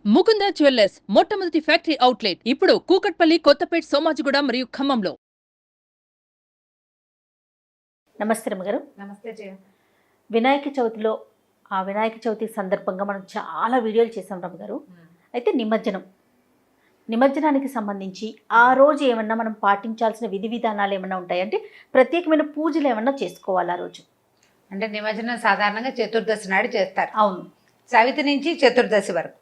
Mukunda jewellers మొట్టమొదటి factory outlet ఇప్పుడు కూకట్పల్లి, కొత్తపేట్, సోమాజిగూడ మరియు ఖమ్మంలో. నమస్తే రమ్మగారు. నమస్తే జయ. వినాయక చవితిలో ఆ వినాయక చవితి సందర్భంగా మనం చాలా వీడియోలు చేసాం రమ్మగారు. అయితే నిమజ్జనానికి సంబంధించి ఆ రోజు ఏమన్నా మనం పాటించాల్సిన విధి విధానాలు ఏమన్నా ఉంటాయి అంటే ప్రత్యేకమైన పూజలు ఏమన్నా చేసుకోవాలి ఆ రోజు? అంటే నిమజ్జనం సాధారణంగా చతుర్దశి నాడు చేస్తారు. అవును, చవితి నుంచి చతుర్దశి వరకు.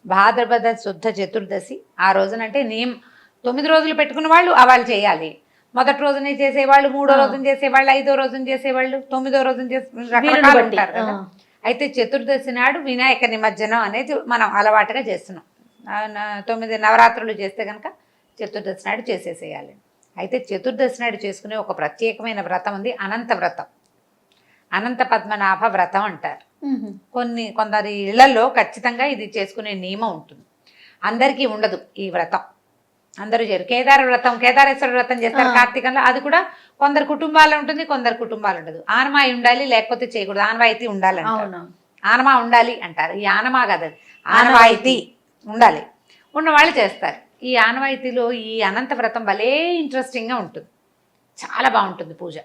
భాద్రపద శుద్ధ చతుర్దశి ఆ రోజునంటే 9 రోజులు పెట్టుకున్న వాళ్ళు వాళ్ళు చేయాలి. మొదటి రోజునే చేసేవాళ్ళు, 3వ రోజున చేసేవాళ్ళు, 5వ రోజున చేసేవాళ్ళు, 9వ రోజున రకరకాలు ఉంటారు కదా. అయితే చతుర్దశి నాడు వినాయక నిమజ్జనం అనేది మనం అలవాటుగా చేస్తున్నాం. 9 నవరాత్రులు చేస్తే కనుక చతుర్దశి నాడు చేసేసేయాలి. అయితే చతుర్దశి నాడు చేసుకునే ఒక ప్రత్యేకమైన వ్రతం ఉంది, అనంత వ్రతం. అనంత పద్మనాభ వ్రతం అంటారు. కొందరి ఇళ్లలో ఖచ్చితంగా ఇది చేసుకునే నియమం ఉంటుంది, అందరికీ ఉండదు ఈ వ్రతం. అందరూ చేయరు. కేదారేశ్వర వ్రతం చేస్తారు కార్తీకంలో, అది కూడా కొందరు కుటుంబాలు ఉంటుంది, కొందరు కుటుంబాలు ఉండదు. ఆనమాయి ఉండాలి, లేకపోతే చేయకూడదు. ఆనవాయితీ ఉండాలి అంటారు. ఆనమా ఉండాలి అంటారు. ఈ ఆనమా కదా, ఆనవాయితీ ఉండాలి. ఉన్నవాళ్ళు చేస్తారు. ఈ ఆనవాయితీలో ఈ అనంత వ్రతం భలే ఇంట్రెస్టింగ్గా ఉంటుంది, చాలా బాగుంటుంది పూజ.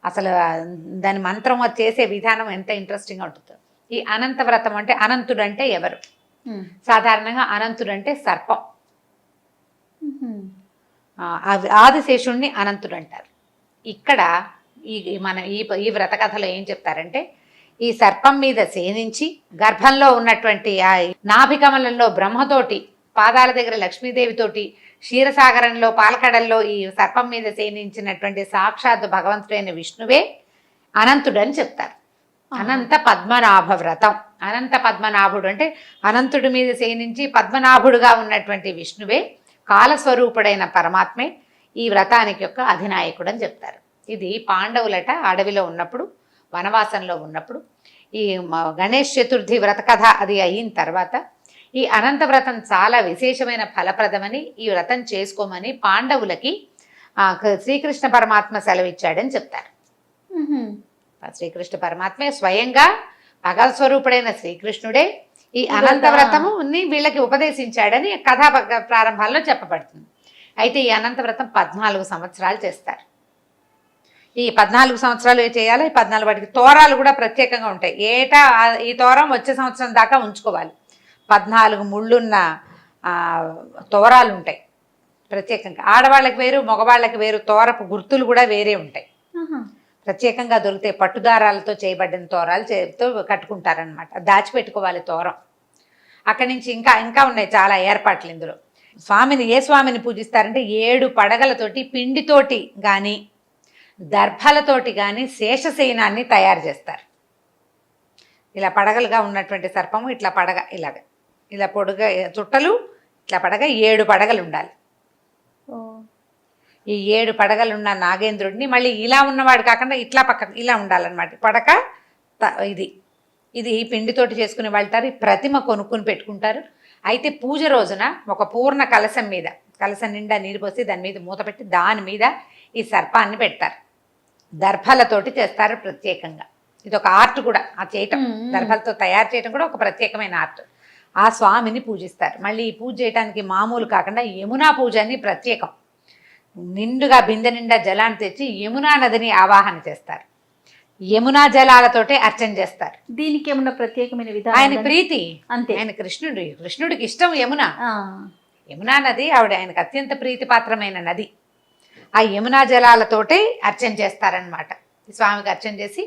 అసలు దాని మంత్రం చేసే విధానం ఎంత ఇంట్రెస్టింగ్గా ఉంటుందో. ఈ అనంత వ్రతం అంటే అనంతుడు అంటే ఎవరు? సాధారణంగా అనంతుడు అంటే సర్పం. ఆదిశేషుణ్ణి అనంతుడు అంటారు. ఇక్కడ ఈ వ్రత కథలో ఏం చెప్తారంటే, ఈ సర్పం మీద శయనించి గర్భంలో ఉన్నటువంటి ఆ నాభికమలంలో బ్రహ్మతోటి, పాదాల దగ్గర లక్ష్మీదేవితోటి, క్షీరసాగరంలో పాలకడల్లో ఈ సర్పం మీద శయనించినటువంటి సాక్షాత్ భగవంతుడైన విష్ణువే అనంతుడని చెప్తారు. అనంత పద్మనాభ వ్రతం. అనంత పద్మనాభుడు అంటే అనంతుడి మీద శయనించి పద్మనాభుడుగా ఉన్నటువంటి విష్ణువే, కాలస్వరూపుడైన పరమాత్మే ఈ వ్రతానికి యొక్క అధినాయకుడు అని చెప్తారు. ఇది పాండవులట అడవిలో ఉన్నప్పుడు, వనవాసంలో ఉన్నప్పుడు, ఈ గణేష్ చతుర్థి వ్రత కథ అది అయిన తర్వాత ఈ అనంత వ్రతం చాలా విశేషమైన ఫలప్రదమని, ఈ వ్రతం చేసుకోమని పాండవులకి శ్రీకృష్ణ పరమాత్మ సెలవిచ్చాడని చెప్తారు. శ్రీకృష్ణ పరమాత్మే స్వయంగా భగవత్స్వరూపుడైన శ్రీకృష్ణుడే ఈ అనంత వ్రతముని వీళ్ళకి ఉపదేశించాడని కథా ప్రారంభాల్లో చెప్పబడుతుంది. అయితే ఈ అనంత వ్రతం 14 సంవత్సరాలు చేస్తారు. ఈ 14 సంవత్సరాలు చేయాలి. 14 వాటికి తోరాలు కూడా ప్రత్యేకంగా ఉంటాయి. ఏటా ఈ తోరం వచ్చే సంవత్సరం దాకా ఉంచుకోవాలి. 14 ముళ్ళున్న తోరాలు ఉంటాయి ప్రత్యేకంగా. ఆడవాళ్ళకి వేరు, మగవాళ్ళకి వేరు. తోరపు గుర్తులు కూడా వేరే ఉంటాయి, ప్రత్యేకంగా దొరుకుతాయి. పట్టుదారాలతో చేయబడిన తోరాలు కట్టుకుంటారనమాట. దాచిపెట్టుకోవాలి తోరం. అక్కడి నుంచి ఇంకా ఉన్నాయి చాలా ఏర్పాట్లు ఇందులో. ఏ స్వామిని పూజిస్తారంటే 7 పడగలతోటి, పిండితోటి కానీ దర్భలతోటి కానీ శేషశయనాన్ని తయారు చేస్తారు. ఇలా పడగలుగా ఉన్నటువంటి సర్పము ఇట్లా పడగ ఇలా పొడుగా చుట్టలు, ఇట్లా పడగ 7 పడగలు ఉండాలి. ఈ 7 పడగలు ఉన్న నాగేంద్రుడిని మళ్ళీ ఇలా ఉన్నవాడు కాకుండా ఇట్లా పక్కన ఇలా ఉండాలన్నమాట. పడక ఇది పిండితోటి చేసుకుని వెళ్తారు. ఈ ప్రతిమ కొనుక్కుని పెట్టుకుంటారు. అయితే పూజ రోజున ఒక పూర్ణ కలశం నిండా నీరు పోసి దాని మీద మూత పెట్టి దాని మీద ఈ సర్పాన్ని పెడతారు. దర్భలతోటి చేస్తారు ప్రత్యేకంగా. ఇది ఒక ఆర్ట్ కూడా, ఆ చేయటం దర్భలతో తయారు చేయటం కూడా ఒక ప్రత్యేకమైన ఆర్ట్. ఆ స్వామిని పూజిస్తారు. మళ్ళీ ఈ పూజ చేయడానికి మామూలు కాకుండా యమునా పూజ అని ప్రత్యేకం. నిండుగా బిందె నిండా జలాన్ని తెచ్చి యమునా నదిని ఆవాహన చేస్తారు. యమునా జలాలతోటే అర్చన చేస్తారు. దీనికి ఏమన్నా ప్రత్యేకమైన విధానం? ఆయన ప్రీతి అంతే. ఆయన కృష్ణుడికి ఇష్టం యమునా నది ఆయనకు అత్యంత ప్రీతిపాత్రమైన నది. ఆ యమునా జలాలతోటే అర్చన చేస్తారనమాట. స్వామికి అర్చన చేసి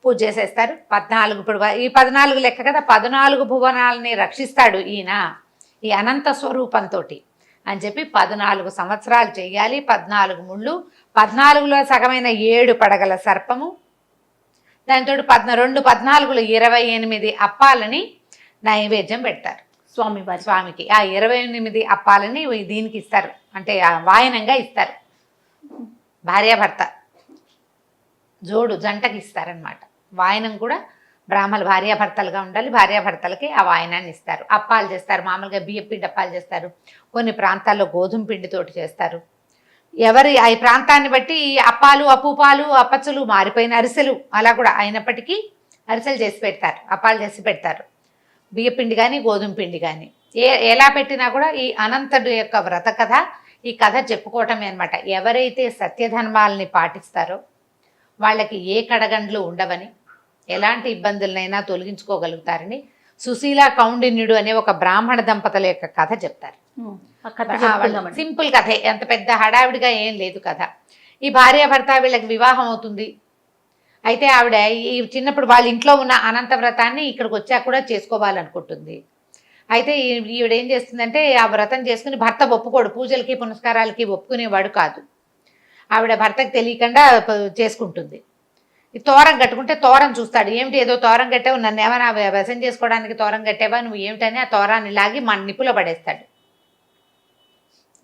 పూజ చేసేస్తారు. 14 ఇప్పుడు ఈ 14 లెక్క కదా, 14 భువనాలని రక్షిస్తాడు ఈయన ఈ అనంత స్వరూపంతో అని చెప్పి 14 సంవత్సరాలు చెయ్యాలి. 14 ముళ్ళు, 14లో సగమైన 7 పడగల సర్పము, దానితో 14 28 అప్పాలని నైవేద్యం పెడతారు స్వామికి. ఆ 28 అప్పాలని దీనికి ఇస్తారు, అంటే వాయనంగా ఇస్తారు. భార్యాభర్త జంటకి ఇస్తారనమాట. వాయనం కూడా బ్రాహ్మణులు భార్యాభర్తలుగా ఉండాలి. భార్యాభర్తలకి ఆ వాయనాన్ని ఇస్తారు. అప్పాలు చేస్తారు. మామూలుగా బియ్యం పిండి అప్పాలు చేస్తారు. కొన్ని ప్రాంతాల్లో గోధుమ పిండితోటి చేస్తారు. ఈ ప్రాంతాన్ని బట్టి అప్పాలు, అప్పుపాలు, అప్పచ్చులు మారిపోయిన అరిసెలు అలా కూడా అయినప్పటికీ అరిసెలు చేసి పెడతారు, అప్పాలు చేసి పెడతారు. బియ్య పిండి కానీ గోధుమ పిండి కానీ. ఎలా పెట్టినా కూడా ఈ అనంతుడి యొక్క వ్రత కథ, ఈ కథ చెప్పుకోవటమే అనమాట. ఎవరైతే సత్యధర్మాలని పాటిస్తారో వాళ్ళకి ఏ కడగండ్లు ఉండవని, ఎలాంటి ఇబ్బందులనైనా తొలగించుకోగలుగుతారని సుశీల కౌండిన్యుడు అనే ఒక బ్రాహ్మణ దంపతుల యొక్క కథ చెప్తారు. ఆ కథ చెప్పుకుందామండి. సింపుల్ కథే, ఎంత పెద్ద హడావిడిగా ఏం లేదు కథ. ఈ భార్యాభర్త వీళ్ళకి వివాహం అవుతుంది. అయితే ఆవిడ ఈ చిన్నప్పుడు వాళ్ళ ఇంట్లో ఉన్న అనంత వ్రతాన్ని ఇక్కడికి వచ్చాక కూడా చేసుకోవాలనుకుంటుంది. అయితే ఈవిడ ఏం చేస్తుందంటే ఆ వ్రతం చేసుకుని భర్త ఒప్పుకోడు, పూజలకి పునస్కారాలకి ఒప్పుకునేవాడు కాదు. ఆవిడ భర్తకు తెలియకుండా చేసుకుంటుంది. ఈ తోరం కట్టుకుంటే తోరం చూస్తాడు, ఏమిటి ఏదో తోరం కట్టావు, నన్ను ఏమైనా వ్యసం చేసుకోవడానికి తోరం కట్టావా నువ్వు ఏమిటని ఆ తోరాన్ని లాగి మన నిప్పులో పడేస్తాడు.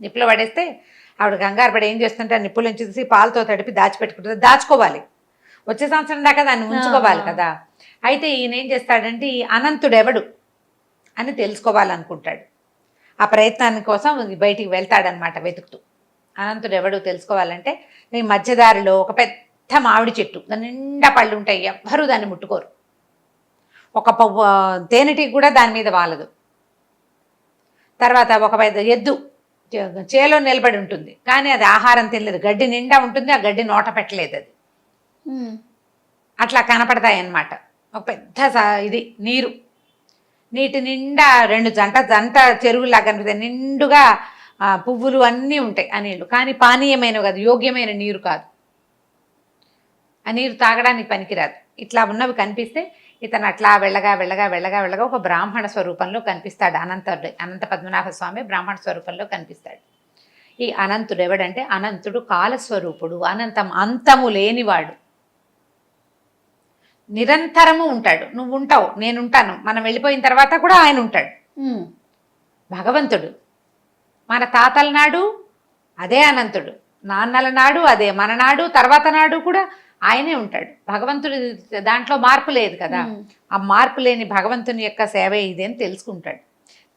నిప్పులో పడేస్తే ఆవిడ కంగారు పడి ఏం చేస్తుంటే ఆ నిప్పుల నుంచి తీసి పాలతో తడిపి దాచిపెట్టుకుంటుంది. దాచుకోవాలి, వచ్చే సంవత్సరం దాకా దాన్ని ఉంచుకోవాలి కదా. అయితే ఈయన ఏం చేస్తాడంటే ఈ అనంతుడెవడు అని తెలుసుకోవాలనుకుంటాడు. ఆ ప్రయత్నాన్ని కోసం బయటికి వెళ్తాడనమాట వెతుకుతూ. అనంతుడెవడు తెలుసుకోవాలంటే ఈ మధ్యదారిలో ఒక పెద్ద మామిడి చెట్టు, దాని నిండా పళ్ళు ఉంటాయి, ఎవ్వరూ దాన్ని ముట్టుకోరు. ఒక తేనెటీగ కూడా దాని మీద వాలదు. తర్వాత ఒక పెద్ద ఎద్దు చేలో నిలబడి ఉంటుంది, కానీ అది ఆహారం తినలేదు, గడ్డి నిండా ఉంటుంది, ఆ గడ్డి నోట పెట్టలేదు అది. అట్లా కనపడతాయి అన్నమాట. ఒక పెద్ద ఇది నీటి నిండా రెండు జంట చెరువులాగా కనిపిస్తాయి, నిండుగా పువ్వులు అన్నీ ఉంటాయి ఆ నీళ్లు. కానీ పానీయమైనవి కాదు, యోగ్యమైన నీరు కాదు, ఆ నీరు తాగడానికి పనికిరాదు. ఇట్లా ఉన్నవి కనిపిస్తే ఇతను అట్లా వెళ్ళగా వెళ్ళగా వెళ్ళగా వెళ్ళగా ఒక బ్రాహ్మణ స్వరూపంలో కనిపిస్తాడు. అనంత పద్మనాభ స్వామి బ్రాహ్మణ స్వరూపంలో కనిపిస్తాడు. ఈ అనంతుడు ఎవడంటే అనంతుడు కాలస్వరూపుడు, అంతము లేనివాడు, నిరంతరము ఉంటాడు. నువ్వు ఉంటావు, నేనుంటాను, మనం వెళ్ళిపోయిన తర్వాత కూడా ఆయన ఉంటాడు. భగవంతుడు మన తాతల నాడు అదే అనంతుడు, నాన్నల నాడు అదే, మన నాడు తర్వాత నాడు కూడా ఆయనే ఉంటాడు. భగవంతుడి దాంట్లో మార్పు లేదు కదా. ఆ మార్పు లేని భగవంతుని యొక్క సేవే ఇది అని తెలుసుకుంటాడు.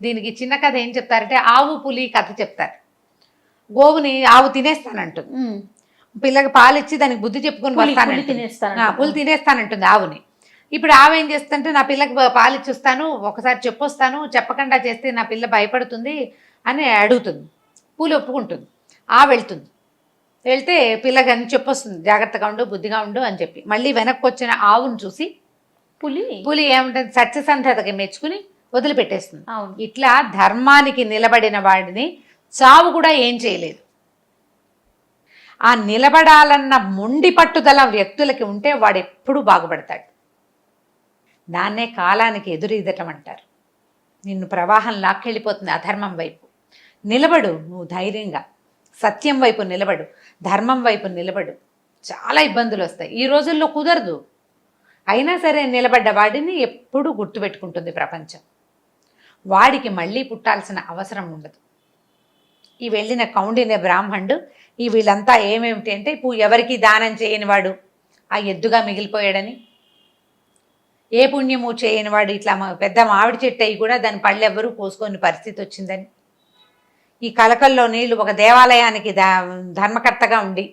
దీనికి చిన్న కథ ఏం చెప్తారంటే ఆవు పులి కథ చెప్తారు. గోవుని ఆవు తినేస్తానంటుంది, పిల్లకి పాలిచ్చి దానికి బుద్ధి చెప్పుకొని పులి తినేస్తానంటుంది ఆవుని. ఇప్పుడు ఆవు ఏం చేస్తుంటే నా పిల్లకి పాలిచ్చి వస్తాను, ఒకసారి చెప్పొస్తాను, చెప్పకుండా చేస్తే నా పిల్ల భయపడుతుంది అని అడుగుతుంది. పులి ఒప్పుకుంటుంది, వెళ్తుంది. వెళ్తే పిల్లగాని చెప్పొస్తుంది, జాగ్రత్తగా ఉండు, బుద్ధిగా ఉండు అని చెప్పి. మళ్ళీ వెనక్కి వచ్చిన ఆవును చూసి పులి ఏముంటుంది, సత్యసంధతకి మెచ్చుకుని వదిలిపెట్టేస్తుంది. ఇట్లా ధర్మానికి నిలబడిన వాడిని చావు కూడా ఏం చేయలేదు. ఆ నిలబడాలన్న మొండి పట్టుదల వ్యక్తులకి ఉంటే వాడు ఎప్పుడూ బాగుపడతాడు. దాన్నే కాలానికి ఎదురీదటం అంటారు. నిన్ను ప్రవాహం లాక్కెళ్ళిపోతుంది అధర్మం వైపు. నిలబడు, నువ్వు ధైర్యంగా సత్యం వైపు నిలబడు, ధర్మం వైపు నిలబడు. చాలా ఇబ్బందులు వస్తాయి, ఈ రోజుల్లో కుదరదు. అయినా సరే నిలబడ్డ వాడిని ఎప్పుడూ గుర్తుపెట్టుకుంటుంది ప్రపంచం. వాడికి మళ్ళీ పుట్టాల్సిన అవసరం ఉండదు. ఈ వెళ్ళిన కౌండిన్య బ్రాహ్మణుడు ఈ వీళ్ళంతా ఏమేమిటి అంటే ఎవరికి దానం చేయని వాడు ఆ ఎద్దుగా మిగిలిపోయాడని, ఏ పుణ్యము చేయని వాడు ఇట్లా పెద్ద మామిడి చెట్టు అయి కూడా దాని పళ్ళు ఎవ్వరూ పోసుకొని పరిస్థితి వచ్చిందని, ఈ కలకల్లో నీళ్లు ఒక దేవాలయానికి ధర్మకర్తగా ఉండి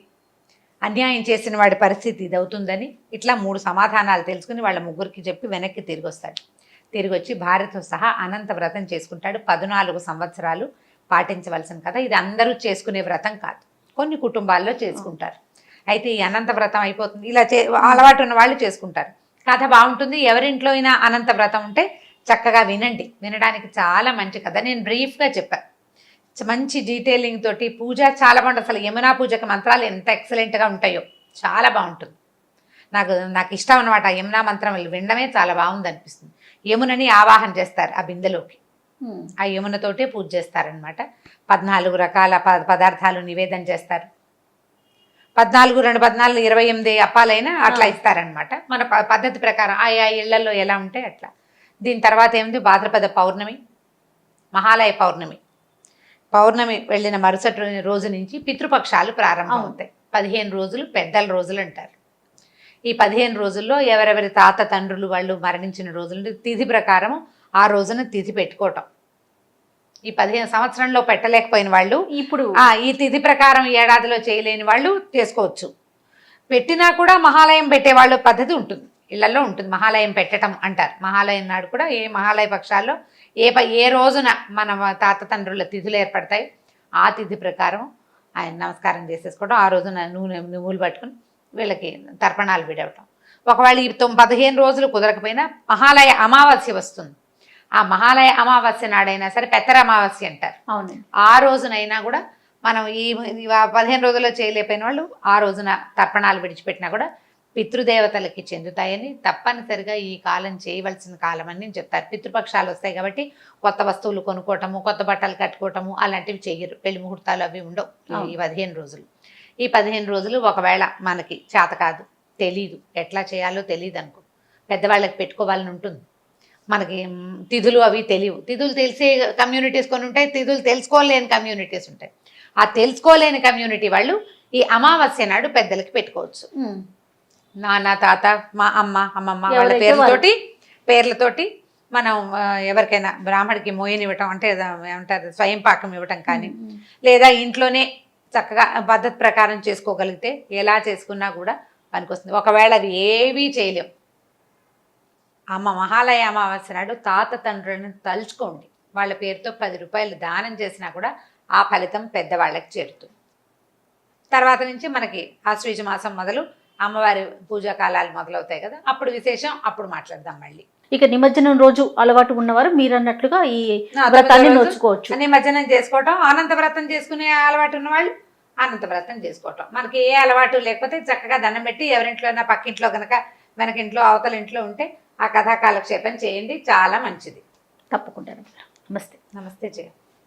అన్యాయం చేసిన వాడి పరిస్థితి ఇది అవుతుందని, ఇట్లా 3 సమాధానాలు తెలుసుకుని వాళ్ళ ముగ్గురికి చెప్పి వెనక్కి తిరిగి వస్తాడు. తిరిగి వచ్చి భార్యతో సహా అనంత వ్రతం చేసుకుంటాడు. 14 సంవత్సరాలు పాటించవలసిన కదా. ఇది అందరూ చేసుకునే వ్రతం కాదు, కొన్ని కుటుంబాల్లో చేసుకుంటారు. అయితే ఈ అనంత వ్రతం అయిపోతుంది, ఇలా అలవాటు ఉన్న వాళ్ళు చేసుకుంటారు. కథ బాగుంటుంది. ఎవరింట్లో అయినా అనంత వ్రతం ఉంటే చక్కగా వినండి, వినడానికి చాలా మంచి కథ. నేను బ్రీఫ్గా చెప్పాను, మంచి డీటెయిలింగ్ తోటి. పూజ చాలా బాగుంటుంది. అసలు యమునా పూజకి మంత్రాలు ఎంత ఎక్సలెంట్గా ఉంటాయో, చాలా బాగుంటుంది. నాకు ఇష్టం అన్నమాట. యమునా మంత్రం వినడమే చాలా బాగుంది అనిపిస్తుంది. యమునని ఆవాహన చేస్తారు ఆ బిందెలోకి, ఆ యమునతోటే పూజ చేస్తారనమాట. 14 రకాల పదార్థాలు నివేదన చేస్తారు. 14, 2, 14, 28 అప్పాలైనా అట్లా ఇస్తారనమాట. మన పద్ధతి ప్రకారం ఆయా ఇళ్లలో ఎలా ఉంటే అట్లా. దీని తర్వాత ఏముంది, భాద్రపద పౌర్ణమి, మహాలయ పౌర్ణమి వెళ్ళిన మరుసటి రోజు నుంచి పితృపక్షాలు ప్రారంభం అవుతాయి. 15 రోజులు పెద్దల రోజులు అంటారు. ఈ 15 రోజుల్లో ఎవరెవరి తాత తండ్రులు వాళ్ళు మరణించిన రోజులు తిథి ప్రకారం ఆ రోజున తిథి పెట్టుకోవటం. ఈ 15 సంవత్సరంలో పెట్టలేకపోయిన వాళ్ళు ఇప్పుడు ఈ తిథి ప్రకారం ఏడాదిలో చేయలేని వాళ్ళు చేసుకోవచ్చు. పెట్టినా కూడా మహాలయం పెట్టేవాళ్ళు పద్ధతి ఉంటుంది. ఇళ్లలో ఉంటుంది. మహాలయం పెట్టడం అంటారు. మహాలయం నాడు కూడా ఏ మహాలయ పక్షాల్లో ఏ రోజున మన తాత తండ్రుల తిథులు ఏర్పడతాయి ఆ తిథి ప్రకారం ఆయన నమస్కారం చేసేసుకోవడం, ఆ రోజున నువ్వులు పట్టుకుని వీళ్ళకి తర్పణాలు విడవటం. ఒకవేళ ఈ 15 రోజులు కుదరకపోయినా మహాలయ అమావాస్య వస్తుంది. ఆ మహాలయ అమావాస్య నాడైనా సరే పెత్తర అమావాస్య అంటారు. అవును. ఆ రోజునైనా కూడా మనం ఈ 15 రోజుల్లో చేయలేకపోయిన వాళ్ళు ఆ రోజున తర్పణాలు విడిచిపెట్టినా కూడా పితృదేవతలకి చెందుతాయని, తప్పనిసరిగా ఈ కాలం చేయవలసిన కాలం అని నేను చెప్తారు. పితృపక్షాలు వస్తాయి కాబట్టి కొత్త వస్తువులు కొనుక్కోవటము, కొత్త బట్టలు కట్టుకోవటము అలాంటివి చెయ్యరు. పెళ్లి ముహూర్తాలు అవి ఉండవు ఈ 15 రోజులు. ఈ 15 రోజులు ఒకవేళ మనకి చేత కాదు, తెలీదు, ఎట్లా చేయాలో తెలియదు అనుకో, పెద్దవాళ్ళకి పెట్టుకోవాలని ఉంటుంది. మనకి తిథులు అవి తెలియవు. తిథులు తెలిసే కమ్యూనిటీస్ కొన్ని ఉంటాయి, తిథులు తెలుసుకోలేని కమ్యూనిటీస్ ఉంటాయి. ఆ తెలుసుకోలేని కమ్యూనిటీ వాళ్ళు ఈ అమావాస్య నాడు పెద్దలకి పెట్టుకోవచ్చు. నాన్న, తాత, మా అమ్మ, అమ్మమ్మ వాళ్ళ పేర్లతోటి మనం ఎవరికైనా బ్రాహ్మడికి మోయనివ్వటం అంటే ఏమంటారు స్వయం పాకం ఇవ్వటం కానీ, లేదా ఇంట్లోనే చక్కగా పద్ధతి ప్రకారం చేసుకోగలిగితే ఎలా చేసుకున్నా కూడా పనికొస్తుంది. ఒకవేళ అవి ఏవీ చేయలేం, మహాలయ అమావాస్య నాడు తాత తండ్రులను తలుచుకోండి, వాళ్ళ పేరుతో 10 రూపాయలు దానం చేసినా కూడా ఆ ఫలితం పెద్దవాళ్ళకి చేరుతుంది. తర్వాత నుంచి మనకి ఆశ్వీజ మాసం మొదలు అమ్మవారి పూజా కాలాలు మొదలవుతాయి కదా, అప్పుడు విశేషం, అప్పుడు మాట్లాడదాం మళ్ళీ. ఇక నిమజ్జనం రోజు అలవాటు ఉన్నవారు మీరు అన్నట్లుగా ఈ వ్రతాన్ని నోచుకోవచ్చు. నిమజ్జనం చేసుకోవటం, అనంత వ్రతం చేసుకునే అలవాటు ఉన్నవాళ్ళు అనంత వ్రతం చేసుకోవటం. మనకి ఏ అలవాటు లేకపోతే చక్కగా దండం పెట్టి ఎవరింట్లోనా పక్కింట్లో కనుక వెనకింట్లో అవతల ఇంట్లో ఉంటే ఆ కథా కాలక్షేపం చేయండి, చాలా మంచిది. తప్పకుండా. నమస్తే. నమస్తే జయ.